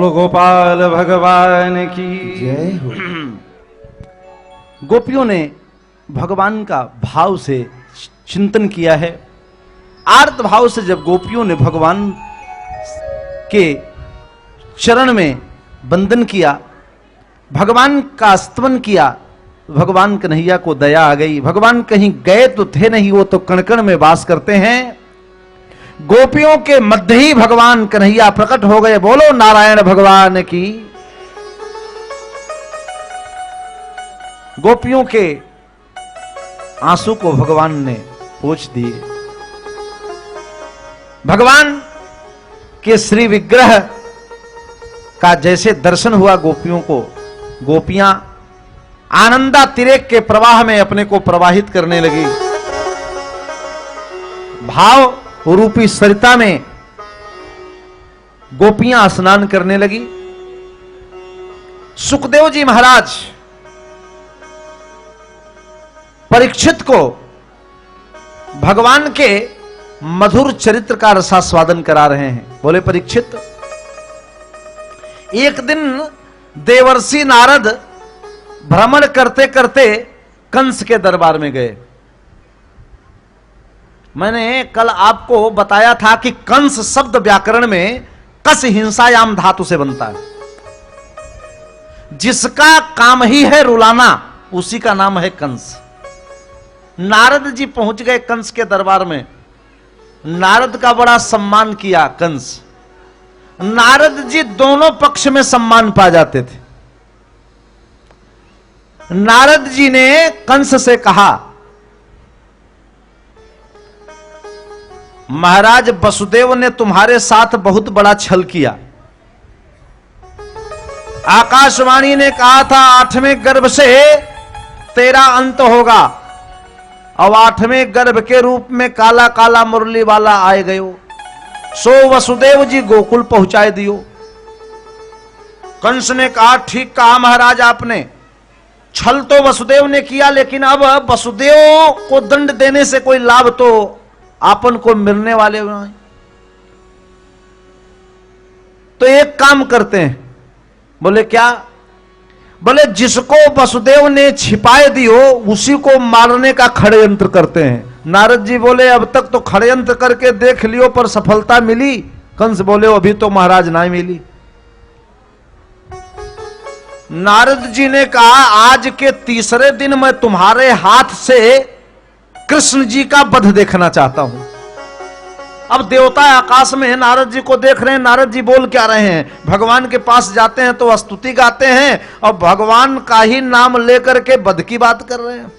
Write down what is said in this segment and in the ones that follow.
बोलो गोपाल भगवान की जय हो। गोपियों ने भगवान का भाव से चिंतन किया है। आर्त भाव से जब गोपियों ने भगवान के चरण में वंदन किया, भगवान का स्तवन किया, भगवान कन्हैया को दया आ गई। भगवान कहीं गए तो थे नहीं, वो तो कण कण में वास करते हैं। गोपियों के मध्य ही भगवान कन्हैया प्रकट हो गए। बोलो नारायण भगवान की। गोपियों के आंसू को भगवान ने पोंछ दिए। भगवान के श्री विग्रह का जैसे दर्शन हुआ गोपियों को, गोपियां आनंदा तिरेक के प्रवाह में अपने को प्रवाहित करने लगी। भाव रूपी सरिता में गोपियां स्नान करने लगी। सुखदेव जी महाराज परीक्षित को भगवान के मधुर चरित्र का रसास्वादन करा रहे हैं। बोले परीक्षित, एक दिन देवर्षि नारद भ्रमण करते करते कंस के दरबार में गए। मैंने कल आपको बताया था कि कंस शब्द व्याकरण में कस हिंसायाम धातु से बनता है। जिसका काम ही है रुलाना, उसी का नाम है कंस। नारद जी पहुंच गए कंस के दरबार में। नारद का बड़ा सम्मान किया कंस। नारद जी दोनों पक्ष में सम्मान पा जाते थे। नारद जी ने कंस से कहा, महाराज वसुदेव ने तुम्हारे साथ बहुत बड़ा छल किया। आकाशवाणी ने कहा था 8वें गर्भ से तेरा अंत होगा। अब 8वें गर्भ के रूप में काला काला मुरली वाला आए गयो, सो वसुदेव जी गोकुल पहुंचाए दियो। कंस ने कहा, ठीक कहा महाराज आपने, छल तो वसुदेव ने किया, लेकिन अब वसुदेव को दंड देने से कोई लाभ तो आपन को मिलने वाले नहीं। तो एक काम करते हैं। बोले क्या? बोले जिसको वसुदेव ने छिपाए दियो उसी को मारने का षड्यंत्र करते हैं। नारद जी बोले अब तक तो षड्यंत्र करके देख लियो, पर सफलता मिली? कंस बोले अभी तो महाराज नहीं मिली। नारद जी ने कहा, आज के तीसरे दिन मैं तुम्हारे हाथ से कृष्ण जी का वध देखना चाहता हूं। अब देवता आकाश में है, नारद जी को देख रहे हैं। नारद जी बोल क्या रहे हैं? भगवान के पास जाते हैं तो स्तुति गाते हैं और भगवान का ही नाम लेकर के वध की बात कर रहे हैं।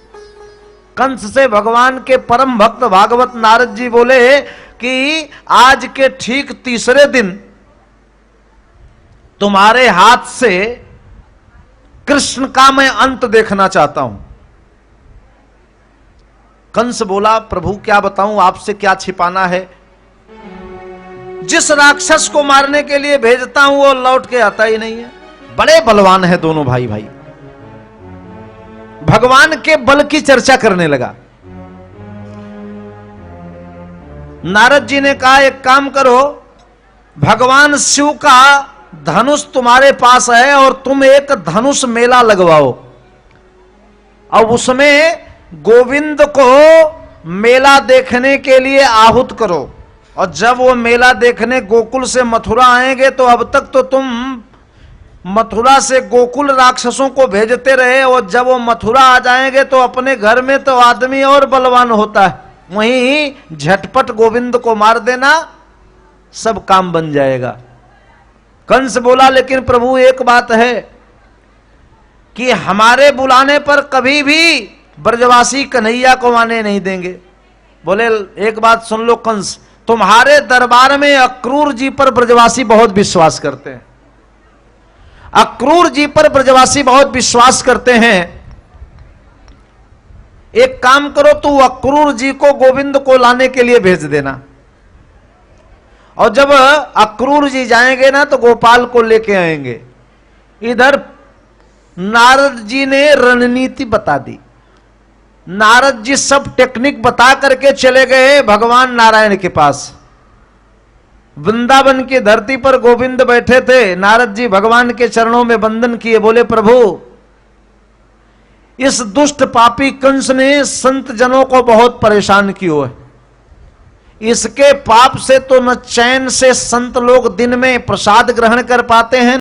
कंस से भगवान के परम भक्त भागवत नारद जी बोले कि आज के ठीक तीसरे दिन तुम्हारे हाथ से कृष्ण का मैं अंत देखना चाहता हूं। कंस बोला, प्रभु क्या बताऊं, आपसे क्या छिपाना है? जिस राक्षस को मारने के लिए भेजता हूं वो लौट के आता ही नहीं है। बड़े बलवान है दोनों भाई भाई। भगवान के बल की चर्चा करने लगा। नारद जी ने कहा, एक काम करो, भगवान शिव का धनुष तुम्हारे पास है और तुम एक धनुष मेला लगवाओ और उसमें गोविंद को मेला देखने के लिए आहूत करो। और जब वो मेला देखने गोकुल से मथुरा आएंगे तो अब तक तो तुम मथुरा से गोकुल राक्षसों को भेजते रहे, और जब वो मथुरा आ जाएंगे तो अपने घर में तो आदमी और बलवान होता है, वहीं झटपट गोविंद को मार देना, सब काम बन जाएगा। कंस बोला, लेकिन प्रभु एक बात है कि हमारे बुलाने पर कभी भी ब्रजवासी कन्हैया को आने नहीं देंगे। बोले एक बात सुन लो कंस, तुम्हारे दरबार में अक्रूर जी पर ब्रजवासी बहुत विश्वास करते हैं। अक्रूर जी पर ब्रजवासी बहुत विश्वास करते हैं। एक काम करो, तू अक्रूर जी को गोविंद को लाने के लिए भेज देना, और जब अक्रूर जी जाएंगे ना तो गोपाल को लेके आएंगे। इधर नारद जी ने रणनीति बता दी। नारद जी सब टेक्निक बता करके चले गए भगवान नारायण के पास। वृंदावन की धरती पर गोविंद बैठे थे, नारद जी भगवान के चरणों में वंदन किए, बोले प्रभु इस दुष्ट पापी कंस ने संत जनों को बहुत परेशान किया है, इसके पाप से तो न चैन से संत लोग दिन में प्रसाद ग्रहण कर पाते हैं,